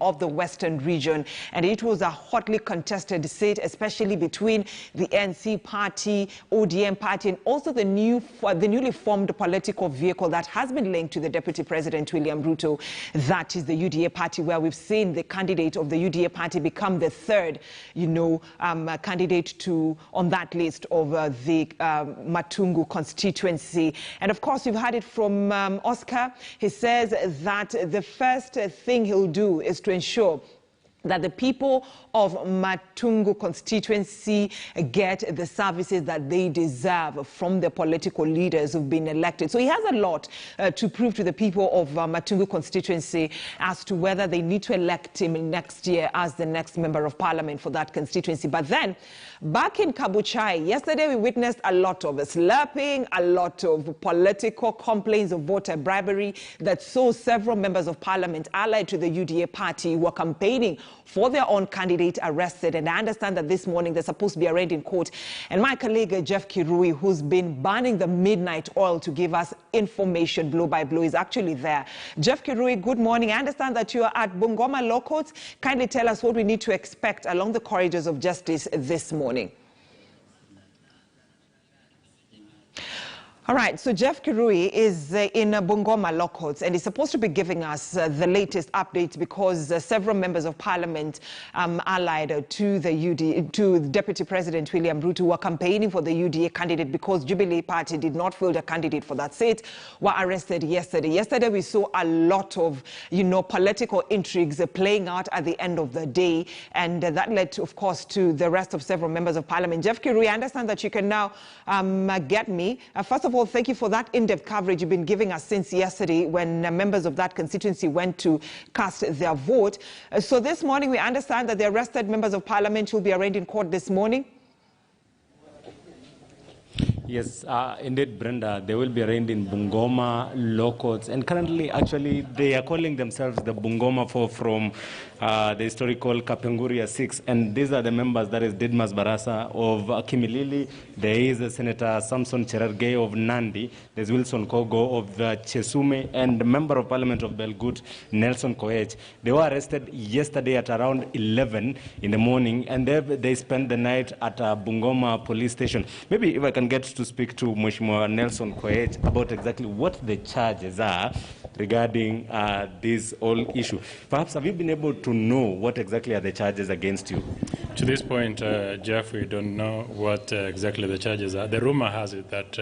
of the Western region, and it was a hotly contested seat, especially between the NC party, ODM party, and also the newly formed political vehicle that has been linked to the Deputy President William Ruto, that is the UDA party, where we've seen the candidate of the UDA party become the third, candidate on that list of the Matungu constituency. And of course, you've heard it from Oscar. He says that the first thing he'll do is to ensure that the people of Matungu constituency get the services that they deserve from the political leaders who've been elected. So he has a lot to prove to the people of Matungu constituency as to whether they need to elect him next year as the next member of parliament for that constituency. But then, back in Kabuchai, yesterday we witnessed a lot of slurping, a lot of political complaints of voter bribery that saw several members of parliament allied to the UDA party who were campaigning for their own candidate arrested. And I understand that this morning they're supposed to be arraigned in court. And my colleague Jeff Kirui, who's been burning the midnight oil to give us information blow by blow, is actually there. Jeff Kirui, good morning. I understand that you are at Bungoma Law Courts. Kindly tell us what we need to expect along the corridors of justice this morning. All right, so Jeff Kirui is in Bungoma Law Courts, and he's supposed to be giving us the latest updates because several members of parliament allied to the Deputy President William Ruto were campaigning for the UDA candidate because Jubilee Party did not field a candidate for that seat, were arrested yesterday. Yesterday we saw a lot of, political intrigues playing out at the end of the day, and that led, of course, to the arrest of several members of parliament. Jeff Kirui, I understand that you can now get me. First of all, thank you for that in-depth coverage you've been giving us since yesterday when members of that constituency went to cast their vote. So this morning we understand that the arrested members of parliament will be arraigned in court this morning. Yes, indeed, Brenda, they will be arraigned in Bungoma Law Courts. And currently, actually, they are calling themselves the Bungoma 4 from the historical Kapenguria 6. And these are the members, that is Didmas Barasa of Kimilili. There is Senator Samson Cherargei of Nandi. There's Wilson Kogo of Chesume. And the Member of Parliament of Belgut, Nelson Koech. They were arrested yesterday at around 11 in the morning. And they spent the night at Bungoma police station. Maybe if I can get to speak to Mheshimiwa Nelson Koech about exactly what the charges are regarding this whole issue. Perhaps have you been able to know what exactly are the charges against you? To this point, Jeff, we don't know what exactly the charges are. The rumor has it that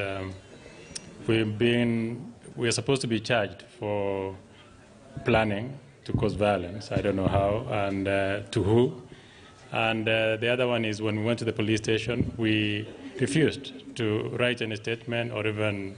we are supposed to be charged for planning to cause violence. I don't know how and to who. And the other one is when we went to the police station, we refused to write any statement or even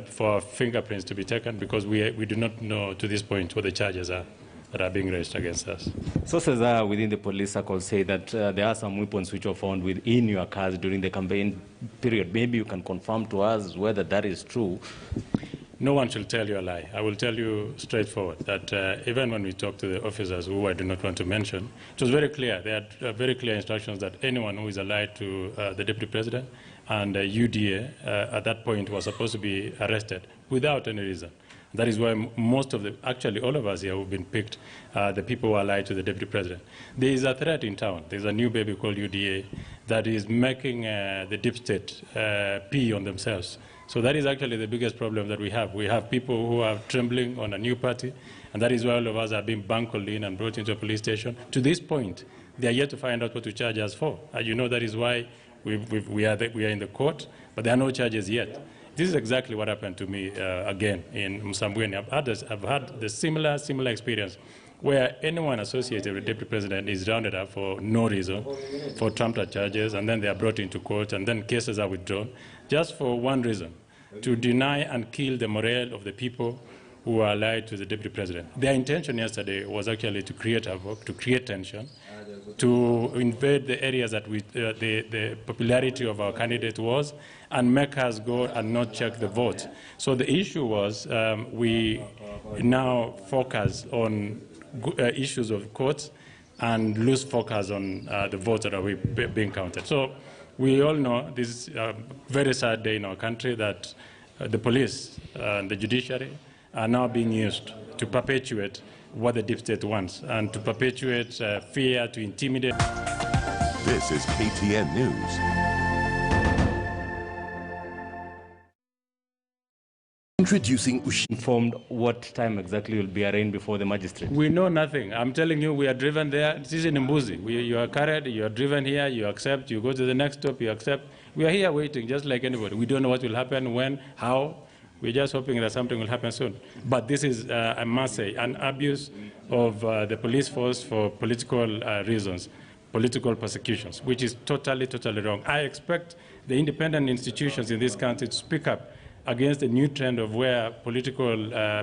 for fingerprints to be taken because we do not know to this point what the charges are that are being raised against us. Sources within the police circle say that there are some weapons which were found within your cars during the campaign period. Maybe you can confirm to us whether that is true. No one shall tell you a lie. I will tell you straightforward that even when we talk to the officers who I do not want to mention, it was very clear. They had very clear instructions that anyone who is allied to the Deputy President and UDA at that point was supposed to be arrested without any reason. That is why most of actually all of us here who have been picked, the people who are allied to the Deputy President. There is a threat in town. There's a new baby called UDA that is making the deep state pee on themselves. So that is actually the biggest problem that we have. We have people who are trembling on a new party, and that is why all of us are being bungled in and brought into a police station. To this point, they are yet to find out what to charge us for. You know that is why we are in the court, but there are no charges yet. This is exactly what happened to me again in Msambweni. I've had the similar experience where anyone associated with the Deputy President is rounded up for no reason, for trumped charges, and then they are brought into court, and then cases are withdrawn, just for one reason, to deny and kill the morale of the people who are allied to the Deputy President. Their intention yesterday was actually to create havoc, to create tension, to invade the areas that the popularity of our candidate was, and make us go and not check the vote. So the issue was we now focus on issues of courts and lose focus on the votes that are being counted. So we all know this is a very sad day in our country that the police and the judiciary are now being used to perpetuate what the deep state wants and to perpetuate fear, to intimidate. This is KTN News. Introducing Informed what time exactly will be arraigned before the magistrate? We know nothing. I'm telling you, we are driven there. This is in Mbuzi. You are carried, you are driven here, you accept, you go to the next stop, you accept. We are here waiting just like anybody. We don't know what will happen, when, how. We're just hoping that something will happen soon. But this is, I must say, an abuse of the police force for political reasons, political persecutions, which is totally, totally wrong. I expect the independent institutions in this country to speak up against a new trend of where political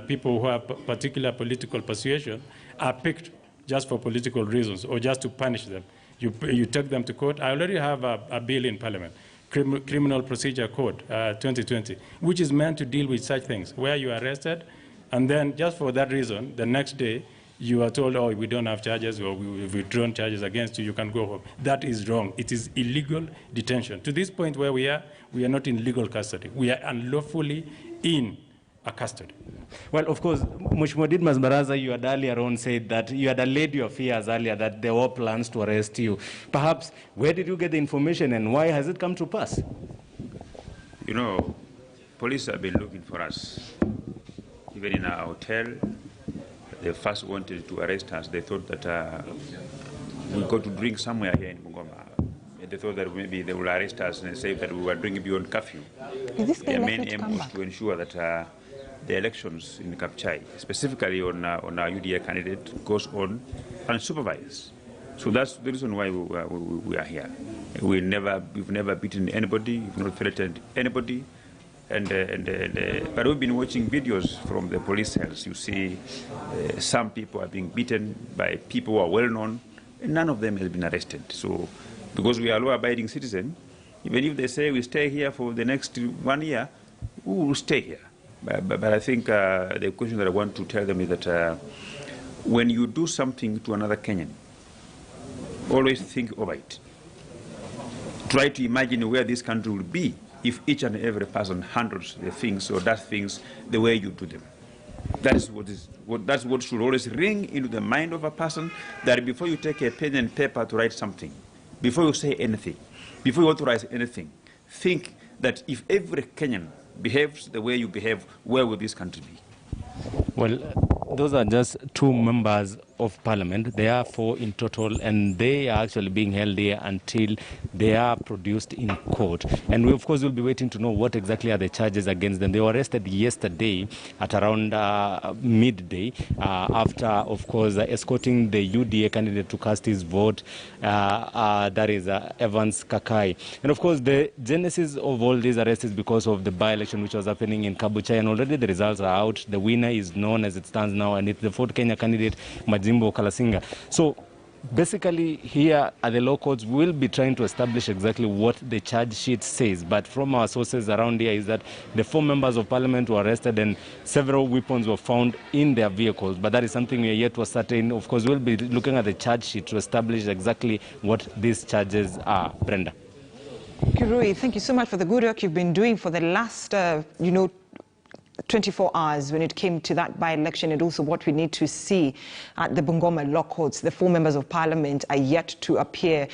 people who have particular political persuasion are picked just for political reasons or just to punish them. You take them to court. I already have a bill in Parliament, Criminal Procedure Code 2020, which is meant to deal with such things, where you are arrested, and then just for that reason, the next day, you are told, oh, we don't have charges, or we've withdrawn charges against you, you can go home. That is wrong. It is illegal detention. To this point where we are not in legal custody. We are unlawfully in a custody. Well, of course, Mheshimiwa Didmas Baraza, you had earlier on said that you had allayed your fears earlier that there were plans to arrest you. Perhaps, where did you get the information and why has it come to pass? You know, police have been looking for us. Even in our hotel, they first wanted to arrest us. They thought that we got to drink somewhere here in Bungoma. They thought that maybe they will arrest us and say that we were drinking beyond curfew. Their main aim was to ensure that the elections in Kabuchai, specifically on our UDA candidate, goes on unsupervised. So that's the reason why we are here. We've never beaten anybody, we've not threatened anybody. But we've been watching videos from the police cells. You see some people are being beaten by people who are well known, and none of them has been arrested. So, because we are law-abiding citizens, even if they say we stay here for the next 1 year, we will stay here. But I think the question that I want to tell them is that when you do something to another Kenyan, always think over it. Try to imagine where this country will be if each and every person handles the things or does things the way you do them. That's what should always ring into the mind of a person, that before you take a pen and paper to write something, before you say anything, before you authorize anything, think that if every Kenyan behaves the way you behave, where will this country be? Well, those are just 2 members of parliament. There are 4 in total, and they are actually being held here until they are produced in court. And we, of course, will be waiting to know what exactly are the charges against them. They were arrested yesterday at around midday after, of course, escorting the UDA candidate to cast his vote, that is Evans Kakai. And, of course, the genesis of all these arrests is because of the by-election which was happening in Kabuchai, and already the results are out. The winner is known as it stands now, and it's the Ford Kenya candidate, Majimbo Kalasinga. So basically here at the law courts, we'll be trying to establish exactly what the charge sheet says. But from our sources around here is that the 4 members of parliament were arrested and several weapons were found in their vehicles. But that is something we are yet to ascertain. Of course, we'll be looking at the charge sheet to establish exactly what these charges are. Brenda. Kirui, thank you so much for the good work you've been doing for the last, 24 hours when it came to that by-election, and also what we need to see at the Bungoma law courts. The 4 members of parliament are yet to appear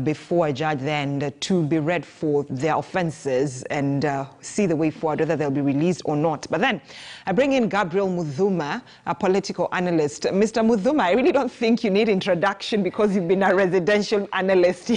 before a judge then to be read for their offences and see the way forward, whether they'll be released or not. But then I bring in Gabriel Muthuma, a political analyst. Mr. Muthuma, I really don't think you need introduction because you've been a residential analyst